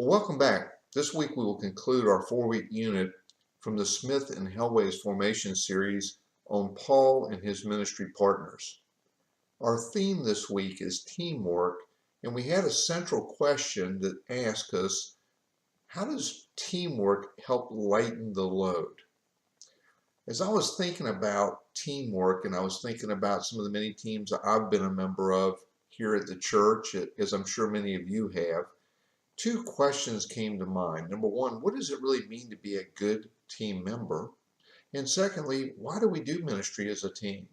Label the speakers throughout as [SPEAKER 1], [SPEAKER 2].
[SPEAKER 1] Well, welcome back. This week we will conclude our 4-week unit from the Smith and Helway's Formation series on Paul and his ministry partners. Our theme this week is teamwork, and we had a central question that asked us, how does teamwork help lighten the load? As I was thinking about teamwork, and I was thinking about some of the many teams that I've been a member of here at the church, as I'm sure many of you have, two questions came to mind. Number one, what does it really mean to be a good team member? And secondly, why do we do ministry as a team?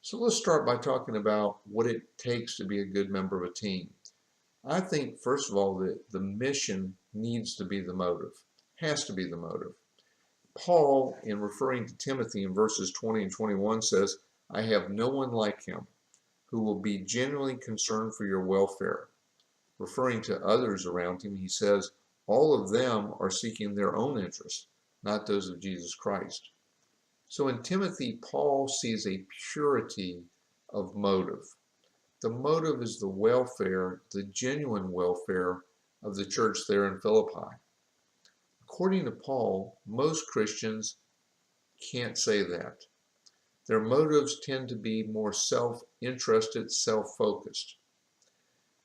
[SPEAKER 1] So let's start by talking about what it takes to be a good member of a team. I think, first of all, that the mission needs to be the motive, has to be the motive. Paul, in referring to Timothy in verses 20 and 21, says, I have no one like him who will be genuinely concerned for your welfare. Referring to others around him, he says, all of them are seeking their own interests, not those of Jesus Christ. So in Timothy, Paul sees a purity of motive. The motive is the welfare, the genuine welfare of the church there in Philippi. According to Paul, most Christians can't say that. Their motives tend to be more self-interested, self-focused.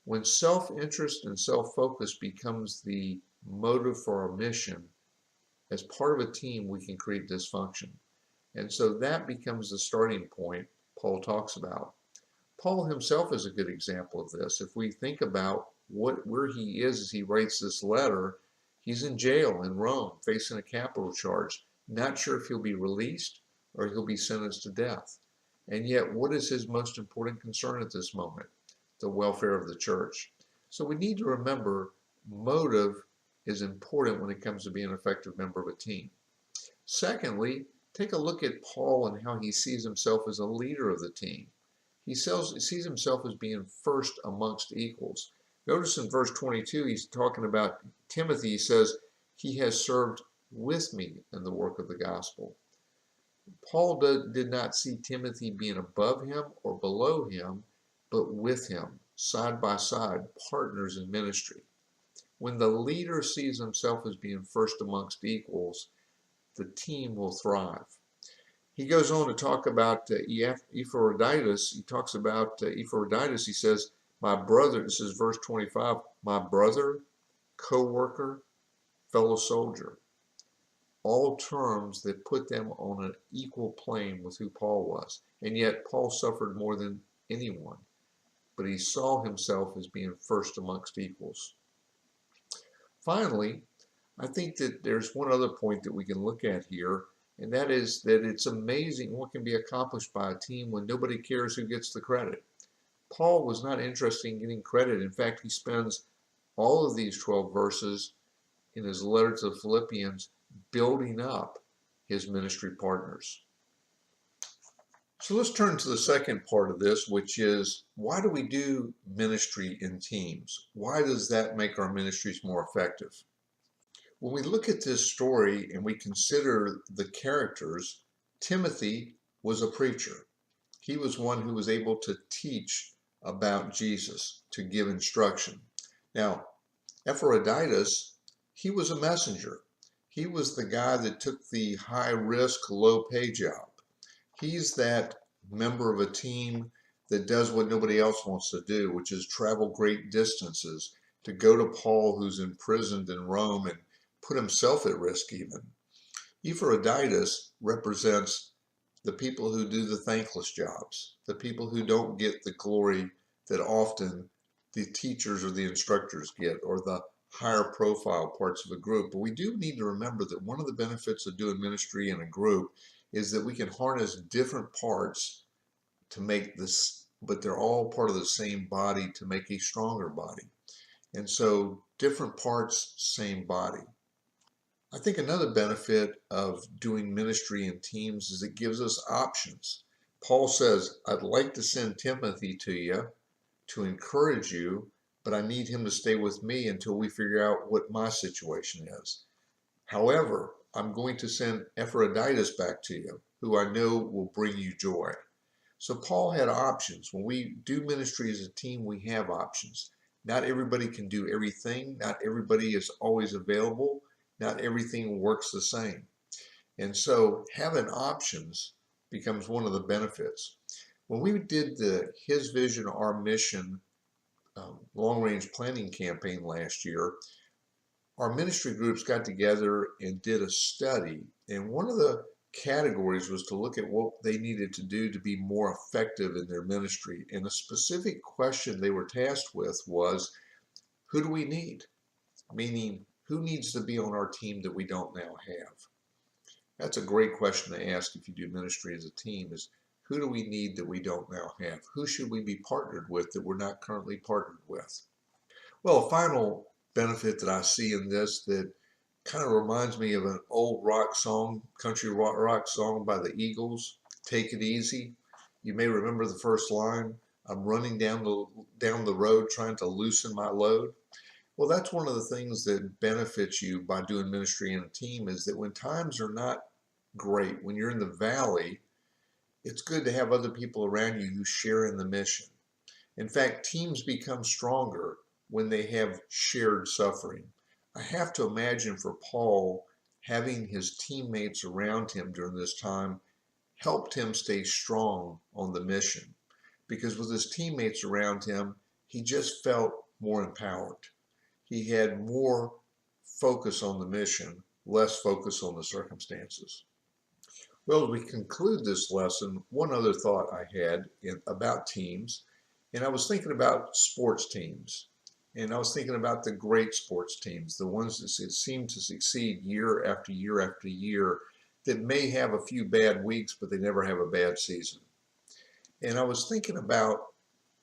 [SPEAKER 1] When self-interest and self-focus becomes the motive for our mission, as part of a team, we can create dysfunction. And so that becomes the starting point Paul talks about. Paul himself is a good example of this. If we think about where he is as he writes this letter, he's in jail in Rome, facing a capital charge, not sure if he'll be released or he'll be sentenced to death. And yet, what is his most important concern at this moment? The welfare of the church. So we need to remember motive is important when it comes to being an effective member of a team. Secondly, take a look at Paul and how he sees himself as a leader of the team. He sees himself as being first amongst equals. Notice in verse 22, he's talking about Timothy. He says, he has served with me in the work of the gospel. Paul did not see Timothy being above him or below him, but with him, side by side, partners in ministry. When the leader sees himself as being first amongst equals, the team will thrive. He goes on to talk about Epaphroditus. He talks about Epaphroditus. He says, my brother, this is verse 25, my brother, co-worker, fellow soldier. All terms that put them on an equal plane with who Paul was. And yet Paul suffered more than anyone, but he saw himself as being first amongst equals. Finally, I think that there's one other point that we can look at here, and that is that it's amazing what can be accomplished by a team when nobody cares who gets the credit. Paul was not interested in getting credit. In fact, he spends all of these 12 verses in his letter to the Philippians building up his ministry partners. So let's turn to the second part of this, which is, why do we do ministry in teams? Why does that make our ministries more effective? When we look at this story and we consider the characters, Timothy was a preacher. He was one who was able to teach about Jesus, to give instruction. Now, Epaphroditus, he was a messenger. He was the guy that took the high-risk, low-pay job. He's that member of a team that does what nobody else wants to do, which is travel great distances to go to Paul, who's imprisoned in Rome, and put himself at risk even. Epaphroditus represents the people who do the thankless jobs, the people who don't get the glory that often the teachers or the instructors get, or the higher profile parts of a group. But we do need to remember that one of the benefits of doing ministry in a group is that we can harness different parts to make this, but they're all part of the same body to make a stronger body. And so different parts, same body. I think another benefit of doing ministry in teams is it gives us options. Paul says, I'd like to send Timothy to you to encourage you, but I need him to stay with me until we figure out what my situation is. However, I'm going to send Epaphroditus back to you, who I know will bring you joy. So Paul had options. When we do ministry as a team, we have options. Not everybody can do everything. Not everybody is always available. Not everything works the same. And so having options becomes one of the benefits. When we did the His Vision, Our Mission long-range planning campaign last year, our ministry groups got together and did a study. And one of the categories was to look at what they needed to do to be more effective in their ministry. And a specific question they were tasked with was, who do we need? Meaning, who needs to be on our team that we don't now have? That's a great question to ask if you do ministry as a team, is who do we need that we don't now have? Who should we be partnered with that we're not currently partnered with? Well, a final benefit that I see in this that kind of reminds me of an old rock song, country rock song by the Eagles, Take It Easy. You may remember the first line, I'm running down the road trying to loosen my load. Well, that's one of the things that benefits you by doing ministry in a team, is that when times are not great, when you're in the valley, it's good to have other people around you who share in the mission. In fact, teams become stronger when they have shared suffering. I have to imagine for Paul, having his teammates around him during this time helped him stay strong on the mission, because with his teammates around him, he just felt more empowered. He had more focus on the mission, less focus on the circumstances. Well, as we conclude this lesson, one other thought I had about teams, and I was thinking about sports teams. And I was thinking about the great sports teams, the ones that seem to succeed year after year after year, that may have a few bad weeks, but they never have a bad season. And I was thinking about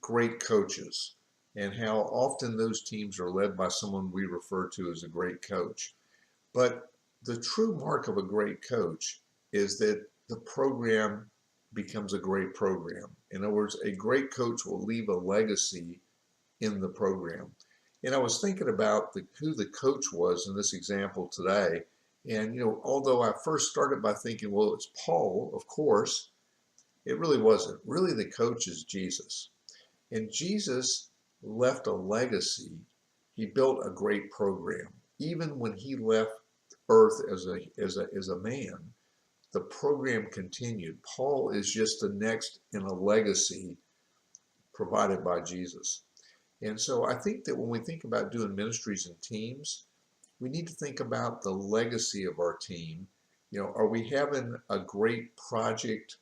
[SPEAKER 1] great coaches and how often those teams are led by someone we refer to as a great coach. But the true mark of a great coach is that the program becomes a great program. In other words, a great coach will leave a legacy in the program. And I was thinking about who the coach was in this example today. And, although I first started by thinking, well, it's Paul, of course, it really wasn't. Really, the coach is Jesus. And Jesus left a legacy. He built a great program. Even when he left earth as a man, the program continued. Paul is just the next in a legacy provided by Jesus. And so I think that when we think about doing ministries in teams, we need to think about the legacy of our team. Are we having a great project,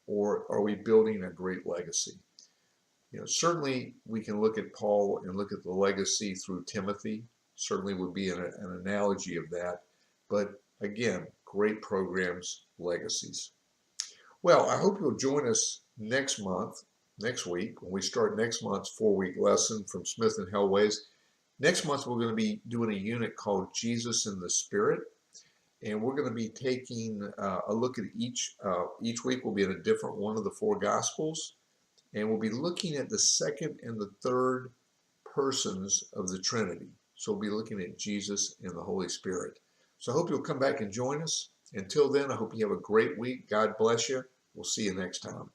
[SPEAKER 1] or are we building a great legacy? Certainly we can look at Paul and look at the legacy through Timothy. Certainly would be an analogy of that. But again, great programs, legacies. Well, I hope you'll join us next week, when we start next month's 4-week lesson from Smith and Hellways. Next month, we're going to be doing a unit called Jesus in the Spirit. And we're going to be taking a look at each week. We'll be in a different one of the 4 Gospels. And we'll be looking at the second and the third persons of the Trinity. So we'll be looking at Jesus and the Holy Spirit. So I hope you'll come back and join us. Until then, I hope you have a great week. God bless you. We'll see you next time.